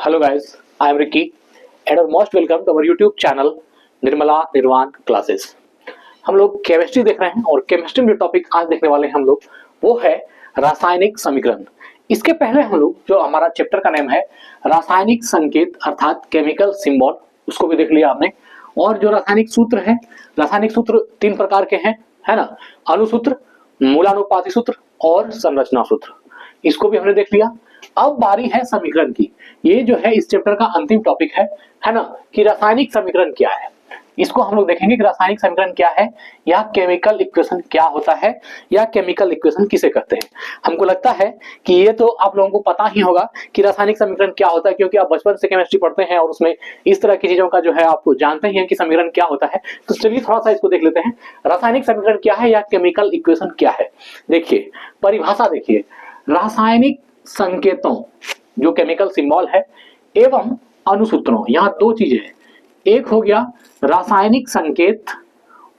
Hello guys, I am Ricky and are most welcome to our YouTube channel Nirmala निर्वाण classes. हम लोग chemistry देख रहे हैं और केमिस्ट्री में जो टॉपिक आज देखने वाले हैं हम लोग वो है रासायनिक समीकरण। इसके पहले हम लोग जो हमारा चैप्टर का नेम है रासायनिक संकेत अर्थात केमिकल सिंबल, उसको भी देख लिया आपने। और जो रासायनिक सूत्र है, रासायनिक सूत्र तीन प्रकार के हैं, है ना, अणुसूत्र, मूलानुपाती सूत्र और संरचना सूत्र, इसको भी हमने देख लिया। अब बारी है समीकरण की। ये जो है इस चैप्टर का अंतिम टॉपिक है ना, कि रासायनिक समीकरण क्या है। इसको हम लोग देखेंगे कि रासायनिक समीकरण क्या है, या केमिकल इक्वेशन क्या होता है, या केमिकल इक्वेशन किसे कहते हैं। हमको लगता है कि ये तो आप लोगों को पता ही होगा कि रासायनिक समीकरण क्या होता है, क्योंकि आप बचपन से केमिस्ट्री पढ़ते हैं और उसमें इस तरह की चीजों का जो है आप जानते ही हैं कि समीकरण क्या होता है। तो चलिए थोड़ा सा इसको देख लेते हैं, रासायनिक समीकरण क्या है या केमिकल इक्वेशन क्या है। देखिए परिभाषा, देखिए रासायनिक संकेतों जो केमिकल सिंबल है एवं अणुसूत्रों, यहाँ दो चीजें हैं, एक हो गया रासायनिक संकेत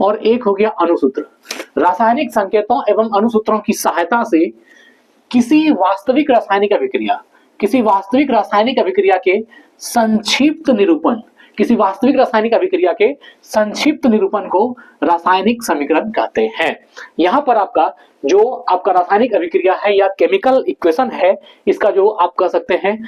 और एक हो गया अणुसूत्र। रासायनिक संकेतों एवं अणुसूत्रों की सहायता से किसी वास्तविक रासायनिक अभिक्रिया, किसी वास्तविक रासायनिक अभिक्रिया के संक्षिप्त निरूपण, किसी वास्तविक रासायनिक अभिक्रिया के संक्षिप्त निरूपण को रासायनिक समीकरण कहते हैं। यहां पर आपका जो आपका रासायनिक अभिक्रिया है या केमिकल इक्वेशन है, इसका जो आप कह सकते हैं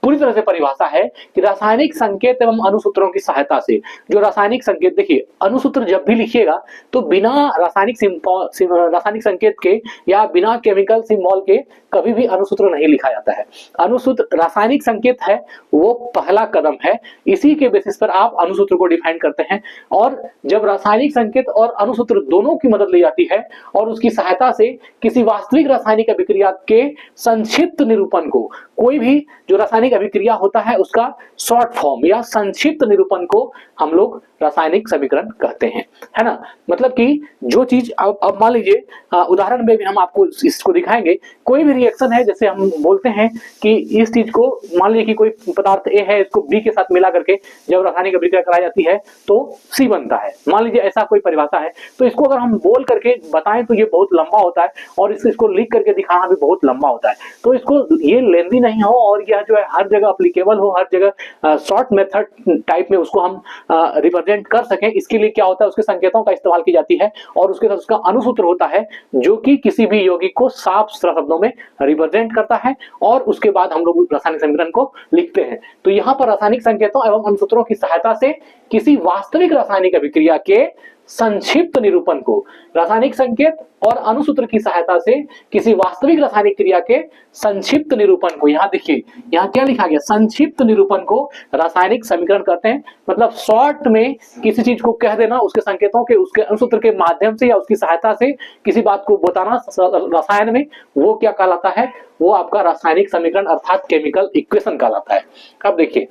पूरी तरह से परिभाषा है कि रासायनिक संकेत एवं अणुसूत्रों की सहायता से, जो रासायनिक संकेत, देखिए अणुसूत्र जब भी लिखिएगा तो बिना रासायनिक संकेत के या बिना केमिकल सिंबल के कभी भी अणुसूत्र नहीं लिखा जाता है। अणुसूत्र रासायनिक संकेत है, वो पहला कदम है, इसी के बेसिस पर आप अणुसूत्र को डिफाइन करते हैं। और जब रासायनिक संकेत और अणुसूत्र दोनों की मदद ली जाती है और उसकी सहायता से किसी वास्तविक रासायनिक अभिक्रिया के संक्षिप्त निरूपण को, कोई भी जो रासायनिक अभिक्रिया होता है उसका शॉर्ट फॉर्म या संक्षिप्त निरूपण को हम लोग रासायनिक समीकरण कहते हैं, है ना। मतलब कि जो चीज अब मान लीजिए उदाहरण में भी हम आपको इसको दिखाएंगे, कोई भी रिएक्शन है, जैसे हम बोलते हैं कि इस चीज को मान लीजिए कि कोई पदार्थ ए है, इसको बी के साथ मिला करके जब रासायनिक अभिक्रिया कराई जाती है तो सी बनता है, मान लीजिए ऐसा कोई परिभाषा है। तो इसको अगर हम बोल करके बताएं तो ये बहुत लंबा होता है और इसको लिख करके दिखाना भी बहुत लंबा होता है। तो इसको ये लेंदी नहीं हो और यह जो है हर जगह अप्लीकेबल हो, हर जगह शॉर्ट मेथड टाइप में उसको हम रिप्रेजेंट कर सकें, इसके लिए क्या होता है, उसके संकेतों का इस्तेमाल की जाती है और उसके साथ उसका अणुसूत्र होता है जो कि किसी भी यौगिक को साफ शब्दों में रिप्रेजेंट करता है और उसके बाद हम लोग रासायनिक समीकरण को लिखते हैं। तो यहाँ पर रासायनिक संकेतों एवं अणुसूत्रों की सहायता से किसी वास्तविक रासायनिक अभिक्रिया के संक्षिप्त निरूपण को, रासायनिक संकेत और अणुसूत्र की सहायता से किसी वास्तविक रासायनिक क्रिया के संक्षिप्त निरूपण को, यहाँ देखिए यहाँ क्या लिखा गया, संक्षिप्त निरूपण को रासायनिक समीकरण कहते हैं। मतलब शॉर्ट में किसी चीज को कह देना, उसके संकेतों के, उसके अणुसूत्र के माध्यम से या उसकी सहायता से किसी बात को बताना रसायन में, वो क्या कहलाता है, वो आपका रासायनिक समीकरण अर्थात केमिकल इक्वेशन कहलाता है। अब देखिए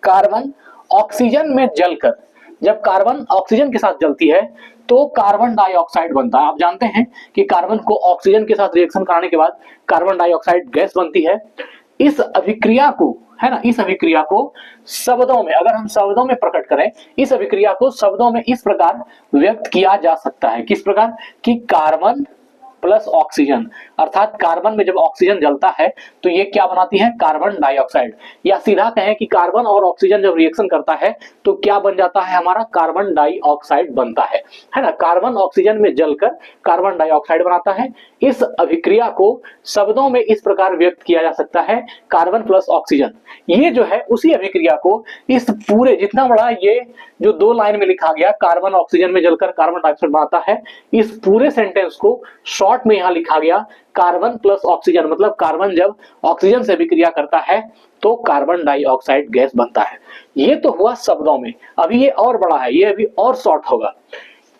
कार्बन ऑक्सीजन में जलकर, जब कार्बन ऑक्सीजन के साथ जलती है तो कार्बन डाइऑक्साइड बनता है। आप जानते हैं कि कार्बन को ऑक्सीजन के साथ रिएक्शन कराने के बाद कार्बन डाइऑक्साइड गैस बनती है। इस अभिक्रिया को, है ना, इस अभिक्रिया को शब्दों में, अगर हम शब्दों में प्रकट करें, इस अभिक्रिया को शब्दों में इस प्रकार व्यक्त किया जा सकता है, किस प्रकार कि कार्बन प्लस ऑक्सीजन, अर्थात कार्बन में जब ऑक्सीजन जलता है तो ये क्या बनाती है, कार्बन डाइऑक्साइड। या सीधा कहें कि कार्बन और ऑक्सीजन जब रिएक्शन करता है तो क्या बन जाता है, हमारा कार्बन डाइऑक्साइड बनता है ना। कार्बन ऑक्सीजन में जलकर कार्बन डाइऑक्साइड बनाता है। इस अभिक्रिया को शब्दों में इस प्रकार व्यक्त किया जा सकता है, कार्बन प्लस ऑक्सीजन। ये जो है उसी अभिक्रिया को इस पूरे, जितना बड़ा ये जो दो लाइन में लिखा गया, कार्बन ऑक्सीजन में जलकर कार्बन डाइऑक्साइड बनाता है, इस पूरे सेंटेंस को शॉर्ट में यहां लिखा गया कार्बन प्लस ऑक्सीजन, मतलब कार्बन जब ऑक्सीजन से अभिक्रिया करता है तो कार्बन डाइऑक्साइड गैस बनता है। ये तो हुआ शब्दों में। अभी ये और बड़ा है, ये अभी और शॉर्ट होगा।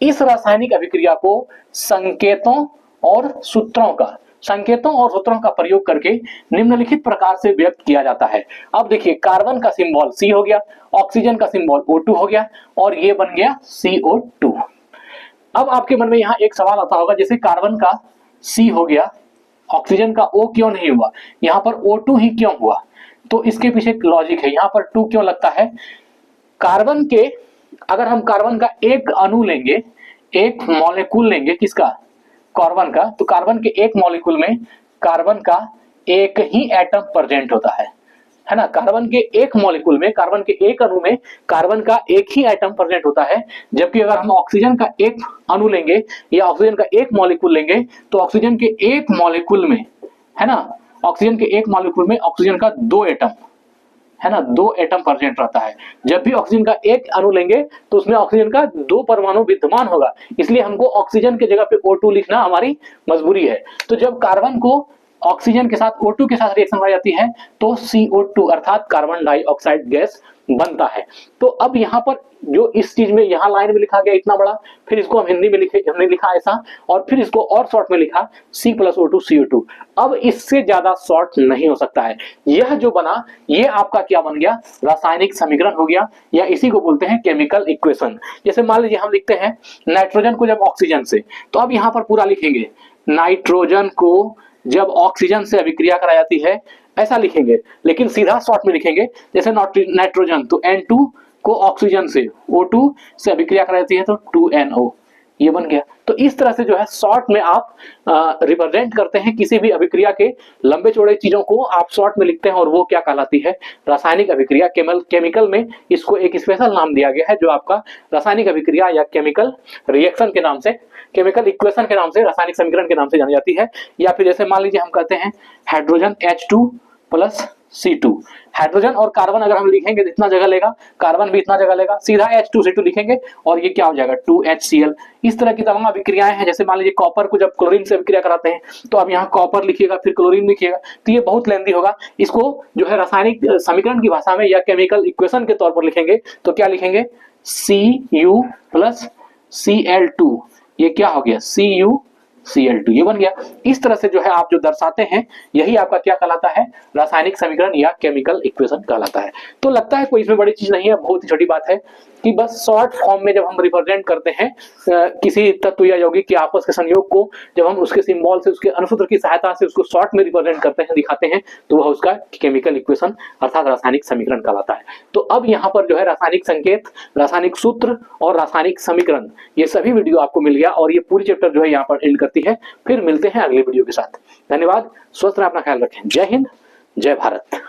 इस रासायनिक अभिक्रिया को संकेतों और सूत्रों का प्रयोग करके निम्नलिखित प्रकार से व्यक्त किया जाता है। अब देखिए कार्बन का सिंबल C हो गया, ऑक्सीजन का सिंबल O2 हो गया और ये बन गया CO2। अब आपके मन में यहाँ एक सवाल आता होगा, जैसे कार्बन का C हो गया, ऑक्सीजन का O क्यों नहीं हुआ, यहाँ पर O2 ही क्यों हुआ। तो इसके पीछे एक लॉजिक है, यहाँ पर 2 क्यों लगता है। कार्बन के, अगर हम कार्बन का एक अणु लेंगे, एक मॉलिक्यूल लेंगे, किसका, कार्बन का, तो कार्बन के एक मॉलिक्यूल में कार्बन का एक ही एटम प्रेजेंट होता है है ना, कार्बन के एक मॉलिक्यूल में, कार्बन के एक अणु में कार्बन का एक ही एटम प्रेजेंट होता है, जबकि अगर हम ऑक्सीजन का एक अणु लेंगे या ऑक्सीजन का एक मॉलिक्यूल लेंगे तो ऑक्सीजन के एक मॉलिक्यूल में, है ना, ऑक्सीजन के एक मॉलिक्यूल में ऑक्सीजन का 2 एटम, है ना, 2 एटम प्रेजेंट रहता है। जब भी ऑक्सीजन का एक अणु लेंगे तो उसमें ऑक्सीजन का 2 परमाणु विद्यमान होगा, इसलिए हमको ऑक्सीजन के जगह पे O2 लिखना हमारी मजबूरी है। तो जब कार्बन को ऑक्सीजन के साथ O2 के साथ रिएक्शन हो जाती है तो CO2 अर्थात कार्बन डाइऑक्साइड गैस बनता है। तो अब यहाँ पर जो इस चीज में यहाँ लाइन में लिखा गया इतना बड़ा, फिर इसको हम हिंदी में हमने लिखा ऐसा, और फिर इसको और शॉर्ट में लिखा C+O2 CO2। अब इससे ज्यादा शॉर्ट नहीं हो सकता है। यह जो बना ये आपका क्या बन गया, रासायनिक समीकरण हो गया, या इसी को बोलते हैं केमिकल इक्वेशन। जैसे मान लीजिए हम लिखते हैं नाइट्रोजन को जब ऑक्सीजन से, तो अब यहाँ पर पूरा लिखेंगे नाइट्रोजन को जब ऑक्सीजन से अभिक्रिया कराई जाती है, ऐसा लिखेंगे, लेकिन सीधा शॉर्ट में लिखेंगे। जैसे नाइट्रोजन तो N2 को ऑक्सीजन से O2 से अभिक्रिया कराई जाती है तो 2NO, ये बन गया। तो इस तरह से जो है शॉर्ट में आप रिप्रेजेंट करते हैं किसी भी अभिक्रिया के लंबे चौड़े चीजों को आप शॉर्ट में लिखते हैं, और वो क्या कहलाती है, रासायनिक अभिक्रिया। केमिकल में इसको एक स्पेशल नाम दिया गया है जो आपका रासायनिक अभिक्रिया या केमिकल रिएक्शन के नाम से, केमिकल इक्वेशन के नाम से, रासायनिक समीकरण के नाम से जानी जाती है। या फिर जैसे मान लीजिए हम कहते हैं हाइड्रोजन H2 + C2, हाइड्रोजन और कार्बन अगर हम लिखेंगे तो इतना जगह लेगा, कार्बन भी इतना जगह लेगा, सीधा H2C2 लिखेंगे और ये क्या हो जाएगा 2HCl। इस तरह की तमाम अभिक्रियाएं हैं। जैसे मान लीजिए कॉपर को जब क्लोरीन से अभिक्रिया कराते हैं तो अब यहाँ कॉपर लिखिएगा फिर क्लोरीन लिखिएगा, तो ये बहुत लेंथी होगा। इसको जो है रासायनिक समीकरण की भाषा में या केमिकल इक्वेशन के तौर पर लिखेंगे तो क्या लिखेंगे Cu + Cl2, ये क्या हो गया CuCl2, ये बन गया। इस तरह से जो है आप जो दर्शाते हैं यही आपका क्या कहलाता है, रासायनिक समीकरण या केमिकल इक्वेशन कहलाता है। तो लगता है कोई इसमें बड़ी चीज नहीं है, बहुत ही छोटी बात है कि बस शॉर्ट फॉर्म में जब हम रिप्रेजेंट करते हैं किसी तत्व या यौगिक के आपस के संयोग को, जब हम उसके सिंबल से, उसके अनुसूत्र की सहायता से उसको शॉर्ट में रिप्रेजेंट करते हैं, दिखाते हैं, तो वह उसका केमिकल इक्वेशन अर्थात रासायनिक समीकरण कहलाता है। तो अब यहाँ पर जो है रासायनिक संकेत, रासायनिक सूत्र और रासायनिक समीकरण, ये सभी वीडियो आपको मिल गया और ये पूरी चैप्टर जो है यहाँ पर एंड करती है। फिर मिलते हैं अगले वीडियो के साथ। धन्यवाद, स्वस्थ रहें, अपना ख्याल रखें। जय हिंद, जय भारत।